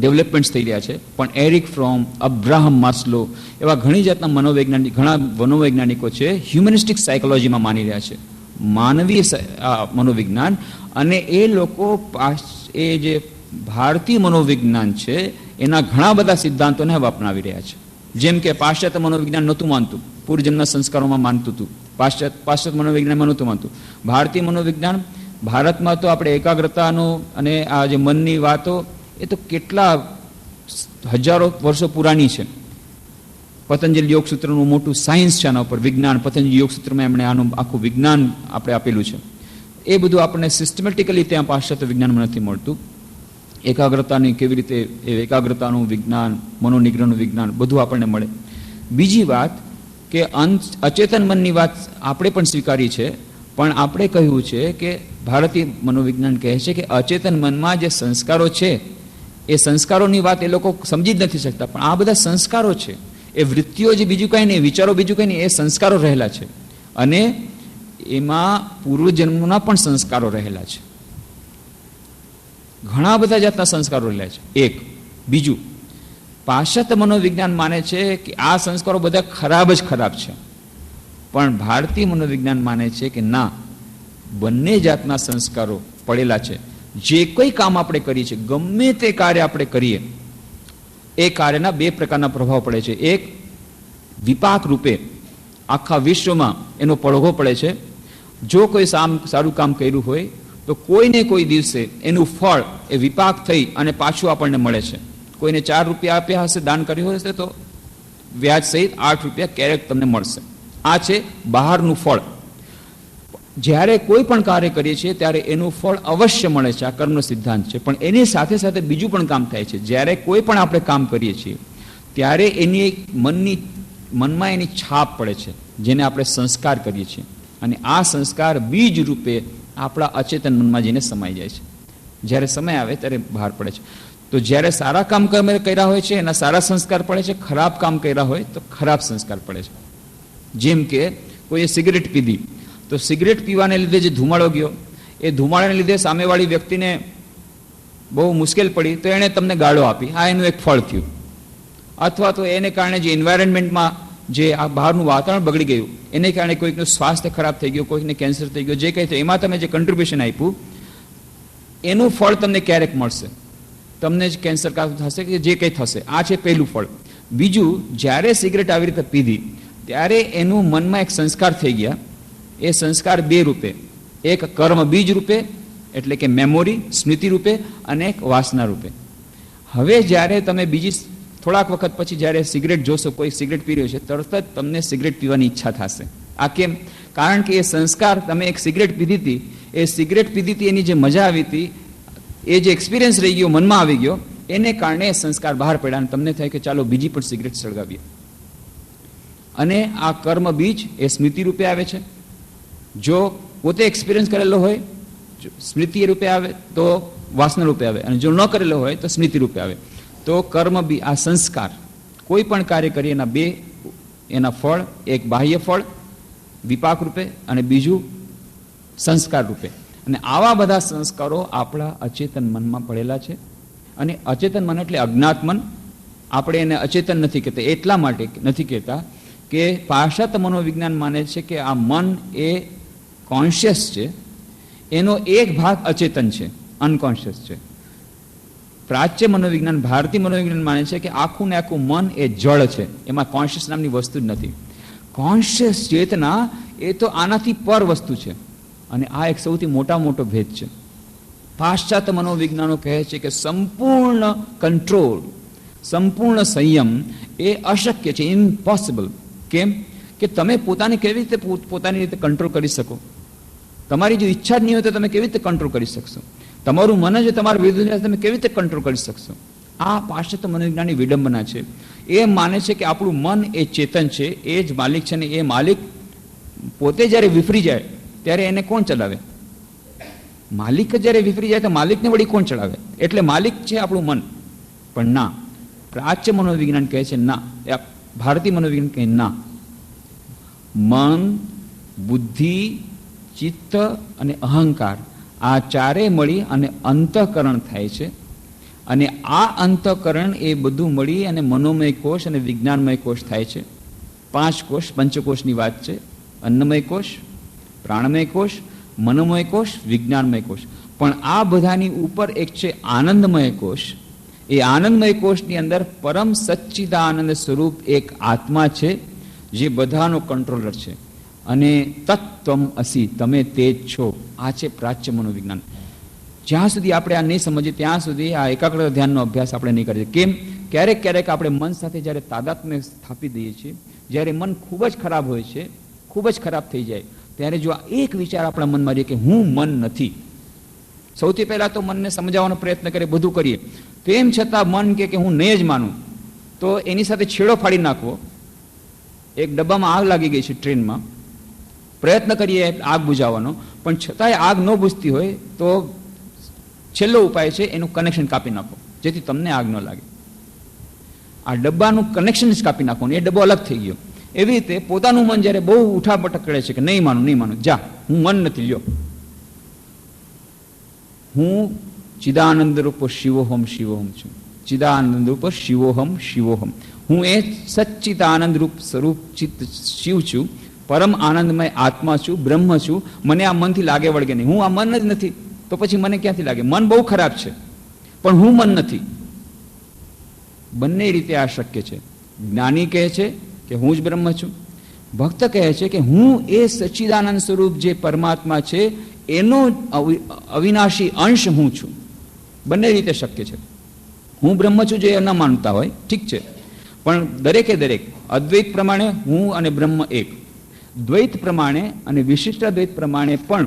S1: ડેવલપમેન્ટ્સ થઈ રહ્યા છે. પણ એરિક ફ્રોમ, અબ્રાહમ માસ્લો એવા ઘણા મનોવૈજ્ઞાનિકો છે હ્યુમનિસ્ટિક સાયકોલોજીમાં માની રહ્યા છે, માનવીય મનોવિજ્ઞાન. અને એ લોકો એ જે ભારતીય મનોવિજ્ઞાન છે એના ઘણા બધા સિદ્ધાંતોને હવે અપનાવી રહ્યા છે. જેમ કે પાશ્ચાત્ય મનોવિજ્ઞાન નહોતું માનતું, પૂર્વજન્મ સંસ્કારોમાં માનતું હતું, પાશ્ચાત્ય મનોવિજ્ઞાનમાં નહોતું માનતું. ભારતીય મનોવિજ્ઞાન, ભારતમાં તો આપણે એકાગ્રતાનો અને આ જે મનની વાતો એ તો કેટલા હજારો વર્ષો પુરાની છે. પતંજલિ યોગસૂત્રનું મોટું સાયન્સ છે આના ઉપર, વિજ્ઞાન. પતંજલિ યોગસૂત્રમાં એમણે આનું આખું વિજ્ઞાન આપણે આપેલું છે. એ બધું આપણને સિસ્ટમેટિકલી ત્યાં પાશ્ચાત્ય વિજ્ઞાનમાં નથી મળતું. એકાગ્રતાની કેવી રીતે, એ એકાગ્રતાનું વિજ્ઞાન, મનોનિગ્રહનું વિજ્ઞાન બધું આપણને મળે. બીજી વાત કે અચેતન મનની વાત આપણે પણ સ્વીકારી છે, પણ આપણે કહ્યું છે કે ભારતીય મનોવિજ્ઞાન કહે છે કે અચેતન મનમાં જે સંસ્કારો છે એ સંસ્કારોની વાત એ લોકો સમજી જ નથી શકતા. પણ આ બધા સંસ્કારો છે, એ વૃત્તિઓ જે બીજું કંઈ નહીં, વિચારો બીજું કંઈ નહીં, એ સંસ્કારો રહેલા છે. અને એમાં પૂર્વજન્મના પણ સંસ્કારો રહેલા છે. ઘણા બધા જાતના સંસ્કારો રહેલા છે. એક. બીજું, પાશ્ચાત્ય મનોવિજ્ઞાન માને છે કે આ સંસ્કારો બધા ખરાબ જ ખરાબ છે. પણ ભારતીય મનોવિજ્ઞાન માને છે કે ના, બંને જાતના સંસ્કારો પડેલા છે. જે કોઈ કામ આપણે કરીએ છીએ, ગમે તે કાર્ય આપણે કરીએ, એ કાર્યના બે પ્રકારના પ્રભાવ પડે છે. એક, વિપાક રૂપે આખા વિશ્વમાં એનો પડઘો પડે છે. જો કોઈ સારું કામ કર્યું હોય તો કોઈને કોઈ દિવસે એનું ફળ એ વિપાક થઈ અને પાછું આપણને મળે છે. કોઈને 4 રૂપિયા આપ્યા હશે, દાન કર્યું હશે, તો વ્યાજ સહિત 8 રૂપિયા ક્યારેક તમને મળશે. આ છે બહારનું ફળ. જ્યારે કોઈ પણ કાર્ય કરીએ છીએ ત્યારે એનું ફળ અવશ્ય મળે છે, આ કર્મનો સિદ્ધાંત છે. પણ એની સાથે સાથે બીજું પણ કામ થાય છે. જ્યારે કોઈ પણ આપણે કામ કરીએ છીએ ત્યારે એની મનમાં એની છાપ પડે છે, જેને આપણે સંસ્કાર કરીએ છીએ. અને આ સંસ્કાર બીજ રૂપે આપણા અચેતન મનમાં જઈને સમાઈ જાય છે. જ્યારે સમય આવે ત્યારે બહાર પડે છે. તો જ્યારે સારા કામ કર્યા હોય છે એના સારા સંસ્કાર પડે છે, ખરાબ કામ કર્યા હોય તો ખરાબ સંસ્કાર પડે છે. જેમ કે કોઈએ સિગરેટ પીધી, તો સિગરેટ પીવાને લીધે જે ધુમાડો ગયો, એ ધુમાડાને લીધે સામેવાળી વ્યક્તિને બહુ મુશ્કેલ પડી, તો એણે તમને ગાળો આપી, આ એનું એક ફળ થયું. અથવા તો એને કારણે જે એન્વાયરમેન્ટમાં જે આ બહારનું વાતાવરણ બગડી ગયું, એને કારણે કોઈકનું સ્વાસ્થ્ય ખરાબ થઈ ગયું, કોઈકને કેન્સર થઈ ગયું, જે કંઈ થયું એમાં તમે જે કન્ટ્રીબ્યુશન આપ્યું એનું ફળ તમને ક્યારેક મળશે. તમને જ કેન્સર થશે કે જે કંઈ થશે, આ છે પહેલું ફળ. બીજું, જ્યારે સિગરેટ આવી રીતે પીધી ત્યારે એનું મનમાં એક સંસ્કાર થઈ ગયા. એ સંસ્કાર બે રૂપે, એક કર્મ બીજ રૂપે એટલે કે મેમોરી, સ્મૃતિ રૂપે, અને એક વાસના રૂપે. હવે જ્યારે તમે થોડાક વખત પછી જ્યારે સિગરેટ જોશો, કોઈ સિગરેટ પી રહ્યો છે, તરત જ તમને સિગરેટ પીવાની ઈચ્છા થશે. આ કેમ? કારણ કે એ સંસ્કાર, તમે એક સિગરેટ પીધી હતી, એ સિગરેટ પીધી હતી એની જે મજા આવી હતી, એ જે એક્સપિરિયન્સ રહી ગયો, મનમાં આવી ગયો, એને કારણે સંસ્કાર બહાર પડ્યા અને તમને થાય કે ચાલો બીજી પણ સિગરેટ સળગાવીએ. અને આ કર્મ બીજ એ સ્મૃતિ રૂપે આવે છે. જો પોતે એક્સપિરિયન્સ કરેલો હોય સ્મૃતિ રૂપે આવે, તો વાસના રૂપે આવે, અને જો ન કરેલો હોય તો સ્મૃતિ રૂપે આવે. તો કર્મ બી, આ સંસ્કાર, કોઈ પણ કાર્ય કરીએ એના બે, એના ફળ, એક બાહ્ય ફળ વિપાક રૂપે અને બીજું સંસ્કાર રૂપે. અને આવા બધા સંસ્કારો આપણા અચેતન મનમાં પડેલા છે. અને અચેતન મન એટલે અજ્ઞાત મન, આપણે એને અચેતન નથી કહેતા. એટલા માટે નથી કહેતા કે પાશ્ચાત્ય મનોવિજ્ઞાન માને છે કે આ મન એ કોન્શિયસ છે, એનો એક ભાગ અચેતન છે, અનકોન્શિયસ છે. પ્રાચ્ય મનોવિજ્ઞાન, ભારતીય મનોવિજ્ઞાન માને છે કે આખું ને આખું મન એ જળ છે, એમાં કોન્શિયસ નામની વસ્તુ જ નથી. કોન્શિયસ ચેતના એ તો આનાથી પર વસ્તુ છે, અને આ એક સૌથી મોટો ભેદ છે. પાશ્ચાત્ય મનોવિજ્ઞાનો કહે છે કે સંપૂર્ણ કંટ્રોલ, સંપૂર્ણ સંયમ એ અશક્ય છે, ઇમ્પોસિબલ. કેમ કે તમે પોતાને કેવી રીતે પોતાની રીતે કંટ્રોલ કરી શકો? તમારી જો ઈચ્છા જ નહીં હોય તો તમે કેવી રીતે કંટ્રોલ કરી શકશો? તમારું મન જ તમારા વિરુદ્ધ તમે કેવી રીતે કંટ્રોલ કરી શકશો? આ પાશ્ચાત્ય મનોવિજ્ઞાનની વિડંબના છે. એ માને છે કે આપણું મન એ ચેતન છે, એ જ માલિક છે, ને એ માલિક પોતે જ્યારે વિફરી જાય ત્યારે એને કોણ ચલાવે? માલિક જ્યારે વિફરી જાય તો માલિકને વળી કોણ ચલાવે? એટલે માલિક છે આપણું મન. પણ ના, પ્રાચ્ય મનોવિજ્ઞાન કહે છે ના, ભારતીય મનોવિજ્ઞાન કહે ના, મન, બુદ્ધિ, ચિત્ત અને અહંકાર આ ચારે મળી અને અંતઃકરણ થાય છે. અને આ અંતઃકરણ એ બધું મળી અને મનોમય કોષ અને વિજ્ઞાનમય કોષ થાય છે. 5 કોષ, પંચકોષની વાત છે. અન્નમય કોષ, પ્રાણમય કોષ, મનોમય કોષ, વિજ્ઞાનમય કોષ. પણ આ બધાની ઉપર એક છે આનંદમય કોષ. એ આનંદમય કોષની અંદર પરમ સચ્ચિદાનંદ સ્વરૂપ એક આત્મા છે, જે બધાનો કંટ્રોલર છે. અને તત્વમ અસી, તમે તે જ છો. આ છે પ્રાચ્ય મનોવિજ્ઞાન. જ્યાં સુધી આપણે આ નહીં સમજીએ ત્યાં સુધી આ એકાગ્રતા ધ્યાનનો અભ્યાસ આપણે નહીં કરીએ. કેમ? ક્યારેક ક્યારેક આપણે મન સાથે જ્યારે તાદાત્મ્ય સ્થાપી દઈએ છીએ, જ્યારે મન ખૂબ જ ખરાબ હોય છે, ખૂબ જ ખરાબ થઈ જાય, ત્યારે જો આ એક વિચાર આપણા મનમાં રહે કે હું મન નથી, સૌથી પહેલા તો મનને સમજાવવાનો પ્રયત્ન કરીએ, બધું કરીએ, તેમ છતાં મન કે હું નહીં જ માનું, તો એની સાથે છેડો ફાડી નાખવો. એક ડબ્બામાં આગ લાગી ગઈ છે ટ્રેનમાં, પ્રયત્ન કરીએ આગ બુઝાવવાનો, પણ છતાંય આગ ન બુઝતી હોય તો છેલ્લો ઉપાય છે એનું કનેક્શન કાપી નાખો, જેથી તમને આગ ન લાગે. આ ડબ્બાનું કનેક્શન જ કાપી નાખો, એ ડબ્બો અલગ થઈ ગયો. એવી રીતે પોતાનું મન જ્યારે બહુ ઉઠાપટક કરે છે કે નહીં માનું, જા, હું મન નથી, લ્યો, હું ચિદાનંદ રૂપ શિવોહમ છું. ચિદાનંદ રૂપ શિવોહમ. હું એ સચ્ચિદાનંદ રૂપ સ્વરૂપ ચિત્ત શિવ છું, પરમ આનંદમય આત્મા છું, બ્રહ્મ છું. મને આ મનથી લાગે વળગે નહીં. હું આ મન જ નથી, તો પછી મને ક્યાંથી લાગે? મન બહુ ખરાબ છે, પણ હું મન નથી. બંને રીતે આ શક્ય છે. જ્ઞાની કહે છે કે હું જ બ્રહ્મ છું, ભક્ત કહે છે કે હું એ સચ્ચિદાનંદ સ્વરૂપ જે પરમાત્મા છે એનો અવિનાશી અંશ હું છું. બંને રીતે શક્ય છે. હું બ્રહ્મ છું જે ન માનતા હોય, ઠીક છે, પણ દરેકે દરેક અદ્વૈત પ્રમાણે હું અને બ્રહ્મ એક, દ્વૈત પ્રમાણે અને વિશિષ્ટ દ્વૈત પ્રમાણે પણ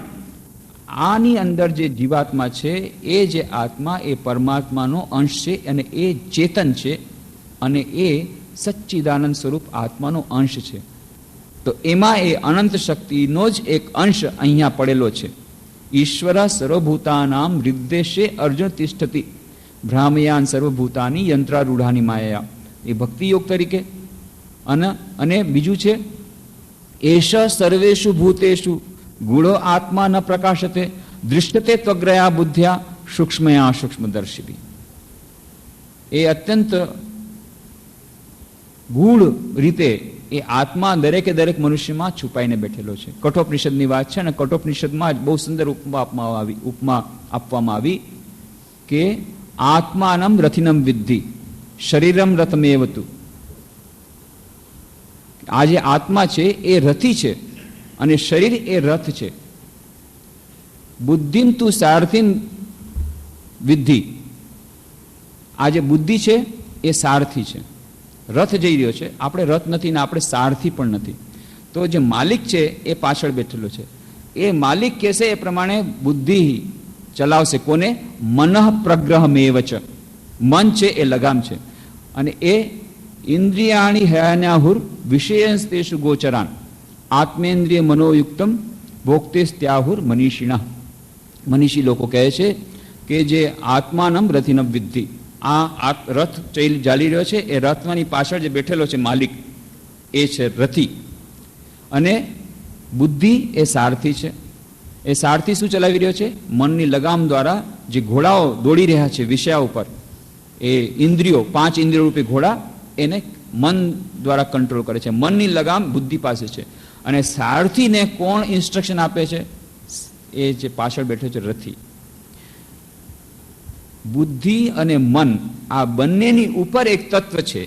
S1: આની અંદર જે જીવાત્મા છે એ જે આત્મા એ પરમાત્માનો અંશ છે, અને એ ચેતન છે, અને એ સચ્ચિદાનંદ સ્વરૂપ આત્માનો અંશ છે. તો એમાં એ અનંત શક્તિનો જ એક અંશ અહીંયા પડેલો છે. ઈશ્વર સર્વભૂતાનામ હૃદ્દેશે અર્જુન તિષ્ઠતિ ભ્રામયાન સર્વભૂતાની યંત્રારૂઢાની માયા. એ ભક્તિ યોગ તરીકે. અને બીજું છે એશ સર્વેષુ ભૂતેષુ ગુણો આત્મા ન પ્રકાશતે દૃષ્ટતે ત્વગ્રયા બુદ્ધ્યા સૂક્ષ્મયા સૂક્ષ્મદર્શિભિ. એ અત્યંત ગૂઢ રીતે એ આત્મા દરેકે દરેક મનુષ્યમાં છુપાઈને બેઠેલો છે. કઠોપનિષદની વાત છે, અને કઠોપનિષદમાં જ બહુ સુંદર ઉપમા આપવામાં આવી કે આત્માનમ રથિનમ વિદ્ધિ શરીરમ રથમેવતુ. આ જે આત્મા છે એ રથી છે, અને શરીર એ રથ છે. બુદ્ધિમ તું સારથિમ વિદ્ધિ. આ જે બુદ્ધિ છે એ સારથી છે, રથ જઈ રહ્યો છે. આપણે રથ નથી ને આપણે સારથી પણ નથી. તો જે માલિક છે એ પાછળ બેઠેલો છે. એ માલિક કહેશે એ પ્રમાણે બુદ્ધિ ચલાવશે. કોને? મનઃ પ્રગ્રહમેવ ચ. મન છે એ લગામ છે, અને એ ઇન્દ્રિયાણી હયાન્યાહુર વિષયસ્તેષુ ગોચરાન આત્મેન્દ્રિય મનોયુક્તમ ભોક્તેસ્ત્યાહુર મનીષિણા. મનીષી લોકો કહે છે કે જે આત્માનમ રથિનમ વિદ્ધિ, આ રથ ચાલી રહ્યો છે, એ રથની પાછળ જે બેઠેલો છે માલિક એ છે રથી, અને બુદ્ધિ એ સારથી છે. એ સારથી શું ચલાવી રહ્યો છે? મનની લગામ દ્વારા જે ઘોડાઓ દોડી રહ્યા છે વિષયા ઉપર, એ ઇન્દ્રિયો, 5 ઇન્દ્રિયો રૂપી ઘોડા એને મન દ્વારા કંટ્રોલ કરે છે. મનની લગામ બુદ્ધિ પાસે છે. અને સારથીને કોણ ઇન્સ્ટ્રક્શન આપે છે? એ જે પાછળ બેઠો છે રથી. બુદ્ધિ અને મન આ બંનેની ઉપર એક તત્વ છે,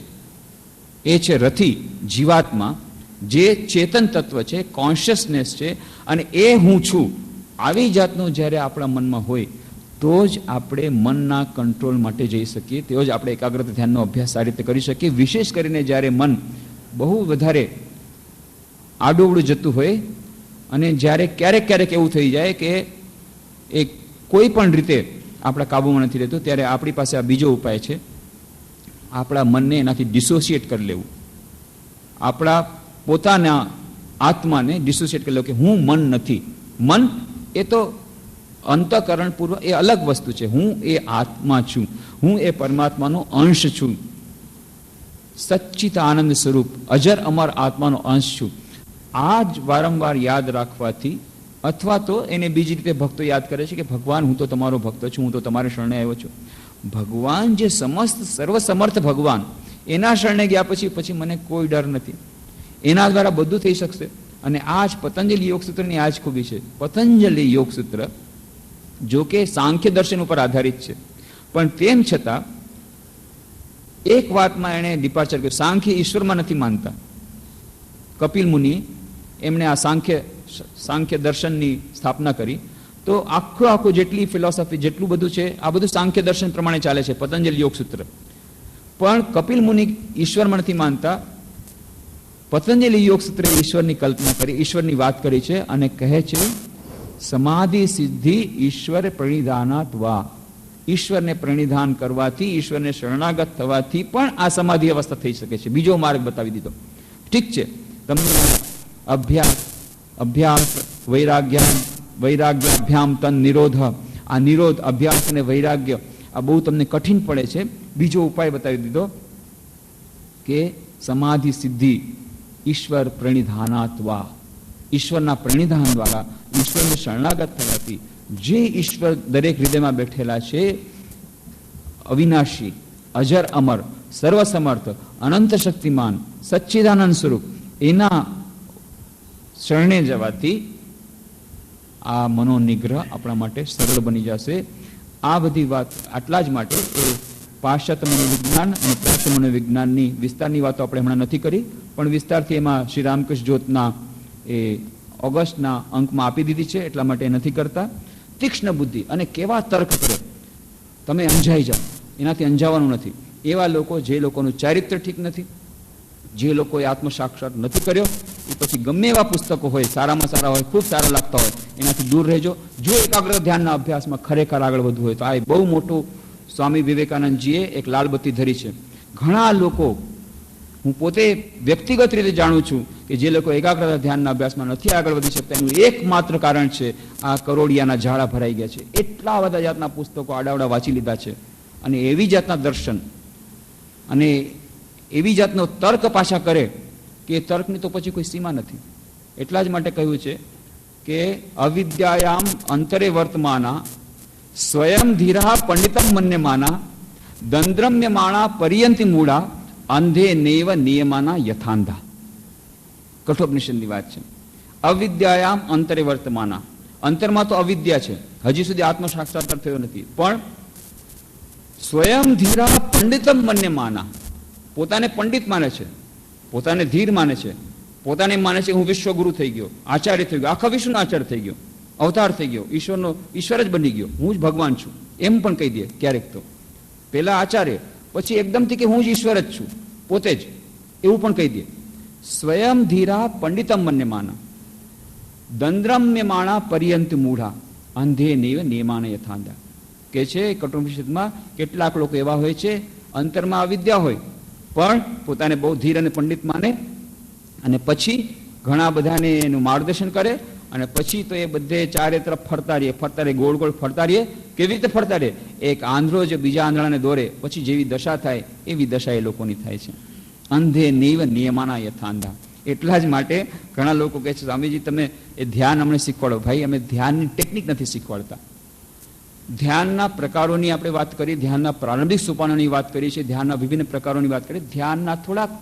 S1: એ છે રથી, જીવાત્મા, જે ચેતન તત્વ છે, કોન્શિયસનેસ છે. અને એ હું છું, આવી જાતનું જ્યારે આપણા મનમાં હોય તો જ આપણે મનના કંટ્રોલ માટે જઈ શકીએ, તેઓ જ આપણે એકાગ્રતા ધ્યાનનો અભ્યાસ સારી રીતે કરી શકીએ. વિશેષ કરીને જ્યારે મન બહુ વધારે આડોવડું જતું હોય અને જ્યારે ક્યારેક ક્યારેક એવું થઈ જાય કે એ કોઈ પણ રીતે આપણા કાબૂમાં નથી રહેતું, ત્યારે આપણી પાસે આ બીજો ઉપાય છે. આપણા મનને એનાથી ડિસોસિએટ કરી લેવું, આપણા પોતાના આત્માને ડિસોસિએટ કરી લેવું કે હું મન નથી. મન એ તો અંતઃકરણ પૂર્વ એ અલગ વસ્તુ છે. હું એ આત્મા છું, હું એ પરમાત્માનો અંશ છું, સચ્ચિત આનંદ સ્વરૂપ અજર અમર આત્માનો અંશ છું. આ જ વારંવાર યાદ રાખવાથી, અથવા તો એને બીજી રીતે ભક્તો યાદ કરે છે કે ભગવાન હું તો તમારો ભક્ત છું, હું તો તમારે શરણે આવ્યો છું. ભગવાન જે સમસ્ત સર્વસમર્થ ભગવાન, એના શરણે ગયા પછી મને કોઈ ડર નથી, એના દ્વારા બધું થઈ શકશે. અને આ જ પતંજલિ યોગસૂત્રની આ જ ખૂબી છે. પતંજલિ યોગસૂત્ર જો કે સાંખ્ય દર્શન ઉપર આધારિત છે, પણ તેમ છતાં એક વાતમાં એણે ડિપાર્ચર કર્યું. સાંખ્ય ઈશ્વરમાં નથી માનતા. કપિલ મુનિ એમણે આ સાંખ્ય દર્શનની સ્થાપના કરી. તો આખું જેટલી ફિલોસોફી, જેટલું બધું છે, આ બધું સાંખ્ય દર્શન પ્રમાણે ચાલે છે, પતંજલિ યોગસૂત્ર. પણ કપિલ મુનિ ઈશ્વરમાં નથી માનતા. પતંજલિ યોગસૂત્રે ઈશ્વરની કલ્પના કરી, ઈશ્વરની વાત કરી છે અને કહે છે સમાધિ સિદ્ધિ ઈશ્વર પ્રણિધાનાત વા. ઈશ્વરને પ્રણિધાન કરવાથી, ઈશ્વરને શરણાગત થવાથી પણ આ સમાધિ અવસ્થા થઈ શકે છે. બીજો માર્ગ બતાવી દીધો. ઠીક છે, તમને અભ્યાસ વૈરાગ્યાભ્યામ તન નિરોધ, આ નિરોધ, અભ્યાસ અને વૈરાગ્ય આ બહુ તમને કઠિન પડે છે. બીજો ઉપાય બતાવી દીધો કે સમાધિ સિદ્ધિ ઈશ્વર પ્રણિધાનાત વા. ઈશ્વરના પ્રણિધાન દ્વારા, ઈશ્વરને શરણાગત થવાથી જે ઈશ્વર દરેક હૃદયમાં બેઠેલા છે, અવિનાશી, અજર અમર, સર્વસમર્થ, અનંત શક્તિમાન, સચ્ચિદાનંદ સ્વરૂપ, એના શરણે જવાથી આ મનોનિગ્રહ આપણા માટે સરળ બની જશે. આ બધી વાત આટલા જ માટે એ પાશ્ચાત્ય મનોવિજ્ઞાન અને પ્રાચ્ય મનોવિજ્ઞાનની વિસ્તારની વાતો આપણે હમણાં નથી કરી, પણ વિસ્તારથી એમાં શ્રી રામકૃષ્ણ જ્યોતના એ ઓગસ્ટના અંકમાં આપી દીધી છે, એટલા માટે નથી કરતા. તીક્ષ્ણ બુદ્ધિ અને કેવા તર્ક કરે, તમે અંજાઈ જાઓ, એનાથી અંજાવાનું નથી. એવા લોકો, જે લોકોનું ચારિત્ર ઠીક નથી, જે લોકોએ આત્મસાક્ષાત નથી કર્યો, એ પછી ગમે એવા પુસ્તકો હોય, સારામાં સારા હોય, ખૂબ સારા લાગતા હોય, એનાથી દૂર રહેજો. જો એકાગ્ર ધ્યાનના અભ્યાસમાં ખરેખર આગળ વધવું હોય તો આ બહુ મોટું સ્વામી વિવેકાનંદજીએ એક લાલબત્તી ધરી છે. ઘણા લોકો, હું પોતે વ્યક્તિગત રીતે જાણું છું કે જે લોકો એકાગ્રતા ધ્યાનના અભ્યાસમાં નથી આગળ વધી શકતા, એનું એકમાત્ર કારણ છે આ કરોડિયાના ઝાડા ભરાઈ ગયા છે. એટલા બધા જાતના પુસ્તકો આડાવડા વાંચી લીધા છે અને એવી જાતના દર્શન અને એવી જાતનો તર્ક પાછા કરે કે તર્કની તો પછી કોઈ સીમા નથી. એટલા જ માટે કહ્યું છે કે અવિદ્યાયામ અંતરે વર્તમાના સ્વયં ધીરા પંડિતમ મન્યમાના દંદ્રમ્યમાણા પર્યંતિ મૂળા અંધે નૈવ નિયમાના યથાંધા. કઠોપનિષદની વાત છે. અવિદ્યાયામ અંતરે વર્તમાના, અંતરમાં તો અવિદ્યા છે, હજી સુધી આત્મ સાક્ષાત્કાર થયો નથી, પણ સ્વયં ધીરા પંડિતમ મન્યમાના, પોતાને પંડિત માને છે, પોતાને ધીર માને છે, પોતાને માને છે હું વિશ્વગુરુ થઈ ગયો, આચાર્ય થઈ ગયો, આખા વિશ્વનો આચાર્ય થઈ ગયો, અવતાર થઈ ગયો, ઈશ્વર જ બની ગયો, હું જ ભગવાન છું, એમ પણ કહી દે ક્યારેક. તો પેલા આચાર્ય, પછી એકદમથી કે હું જ ઈશ્વર જ છું, પોતે જ, એવું પણ કહી દે. સ્વયં ધીરા પંડિતમ મન્યમાના દંદ્રમ્યમાણા પર્યંત મૂઢા અંધે નૈવ નિયમાન યથાંધા. કે છે કઠોપનિષદમાં કેટલાક લોકો એવા હોય છે, અંતરમાં અવિદ્યા હોય પણ પોતાને બહુ ધીર અને પંડિત માને, અને પછી ઘણા બધાને એનું માર્ગદર્શન કરે, અને પછી તો એ બધે ચારે તરફ ફરતા રહીએ, ગોળ ગોળ ફરતા રહીએ. કેવી રીતે ફરતા રહે? એક આંધળો જે બીજા આંધળાને દોરે, પછી જેવી દશા થાય એવી દશા એ લોકોની થાય છે. અંધે નૈવ નિયમાના યથાંધા. એટલા જ માટે ઘણા લોકો કહે છે સ્વામીજી તમે એ ધ્યાન અમને શીખવાડો. ભાઈ, અમે ધ્યાનની ટેકનિક નથી શીખવાડતા. ધ્યાનના પ્રકારોની આપણે વાત કરી, ધ્યાનના પ્રારંભિક સોપાનોની વાત કરી છે, ધ્યાનના વિભિન્ન પ્રકારોની વાત કરી, ધ્યાનના થોડાક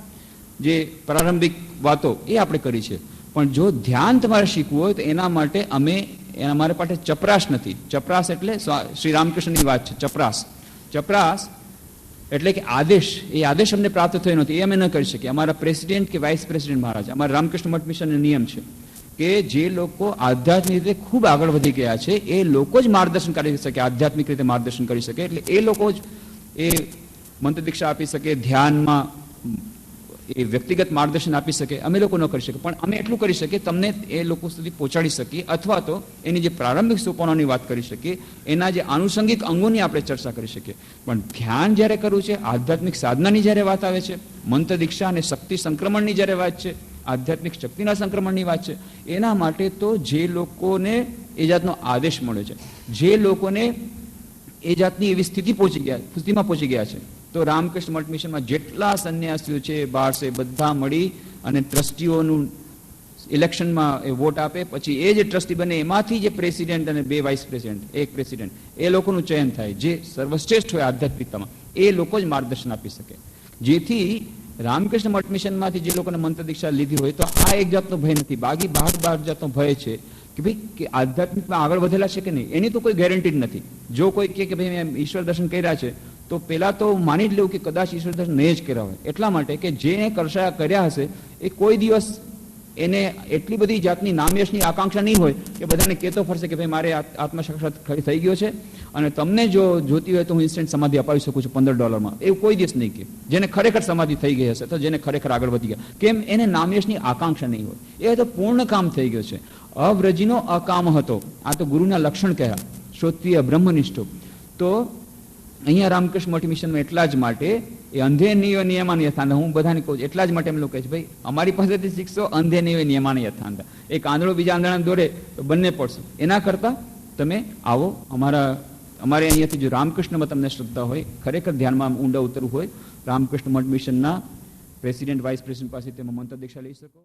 S1: જે પ્રારંભિક વાતો એ આપણે કરી છે. પણ જો ધ્યાન તમારે શીખવું હોય તો એના માટે અમારા પાસે ચપરાશ નથી. ચપરાશ એટલે શ્રી રામકૃષ્ણની વાત છે. ચપરાશ એટલે કે આદેશ, એ આદેશ અમને પ્રાપ્ત થયો નથી, એ અમે ન કરી શકીએ. અમારા પ્રેસિડેન્ટ કે વાઇસ પ્રેસિડેન્ટ મહારાજ, અમારા રામકૃષ્ણ મઠ મિશનનો નિયમ છે કે જે લોકો આધ્યાત્મિક રીતે ખૂબ આગળ વધી ગયા છે એ લોકો જ માર્ગદર્શન કરી શકે, આધ્યાત્મિક રીતે માર્ગદર્શન કરી શકે. એટલે એ લોકો જ એ મંત્ર દીક્ષા આપી શકે, ધ્યાનમાં એ વ્યક્તિગત માર્ગદર્શન આપી શકે. અમે લોકો ન કરી શકીએ, પણ અમે એટલું કરી શકીએ, તમને એ લોકો સુધી પહોંચાડી શકીએ, અથવા તો એની જે પ્રારંભિક સોપાનોની વાત કરી શકીએ, એના જે આનુષંગિક અંગોની આપણે ચર્ચા કરી શકીએ. પણ ધ્યાન જ્યારે કરવું છે, આધ્યાત્મિક સાધનાની જ્યારે વાત આવે છે, મંત્ર દીક્ષા અને શક્તિ સંક્રમણની જ્યારે વાત છે, આધ્યાત્મિક શક્તિના સંક્રમણની વાત છે, એના માટે તો જે લોકોને એ જાતનો આદેશ મળ્યો છે, જે લોકોને એ જાતની એવી સ્થિતિમાં પહોંચી ગયા છે, તો રામકૃષ્ણ મઠ મિશનમાં જેટલા સંન્યાસીઓ છે બહાર છે, બધા મળી અને ટ્રસ્ટીઓનું ઇલેક્શનમાં એ વોટ આપે, પછી એ જે ટ્રસ્ટી બને એમાંથી જે પ્રેસિડેન્ટ અને 2 વાઇસ પ્રેસિડેન્ટ, 1 પ્રેસિડેન્ટ, એ લોકોનું ચયન થાય, જે સર્વશ્રેષ્ઠ હોય આધ્યાત્મિકતામાં, એ લોકો જ માર્ગદર્શન આપી શકે. જેથી રામકૃષ્ણ મઠ મિશનમાંથી જે લોકોને મંત્ર દીક્ષા લીધી હોય તો આ એક જાતનો ભય નથી. બાર જાતનો ભય છે કે ભાઈ કે આધ્યાત્મિકમાં આગળ વધેલા છે કે નહીં, એની તો કોઈ ગેરંટી જ નથી. જો કોઈ કહે કે ભાઈ મેં ઈશ્વર દર્શન કર્યા છે, તો પહેલા તો માની જ લેવું કે કદાચ ઈશ્વર દર્શન નહીં જ કર્યા હોય. એટલા માટે કે જેને કર્યા હશે એ કોઈ દિવસ એને એટલી બધી જાતની નામયશની આકાંક્ષા નહીં હોય કે બધાને કહેતો ફરશે કે ભાઈ મારે આત્મા સાક્ષાત્કાર થઈ ગયો છે અને તમને જો જોતી હોય તો હું ઇન્સ્ટન્ટ સમાધિ અપાવી શકું છું $15. એવું કોઈ દિવસ નહીં કે. જેને ખરેખર સમાધિ થઈ ગઈ હશે, તો જેને ખરેખર આગળ વધી ગયા, કેમ એને નામયશની આકાંક્ષા નહીં હોય. એ તો પૂર્ણ કામ થઈ ગયો છે. અવ્રજીનો અકામ હતો, આ તો ગુરુના લક્ષણ કહ્યા, શ્રોત્રિય બ્રહ્મનિષ્ઠો. તો અહીંયા રામકૃષ્ણ મઠ મિશનમાં એટલા જ માટે એ અંધે નિયો નિયમાન યથાંત, હું બધાને કહું એટલા જ માટે એમ લોકો કહે છે ભાઈ અમારી પાસેથી શીખશો અંધે નિયો નિયમાન યથાંત. એક આંધળો બીજા આંધળાને દોરે તો બંને પડશે. એના કરતાં તમે આવો અમારે અહીંયાથી જો રામકૃષ્ણમાં તમને શ્રદ્ધા હોય, ખરેખર ધ્યાનમાં ઊંડા ઉતરવું હોય, રામકૃષ્ણ મઠ મિશનના પ્રેસિડેન્ટ વાઇસ પ્રેસિડેન્ટ પાસે તેમાં મંત્ર દીક્ષા લઈ શકો.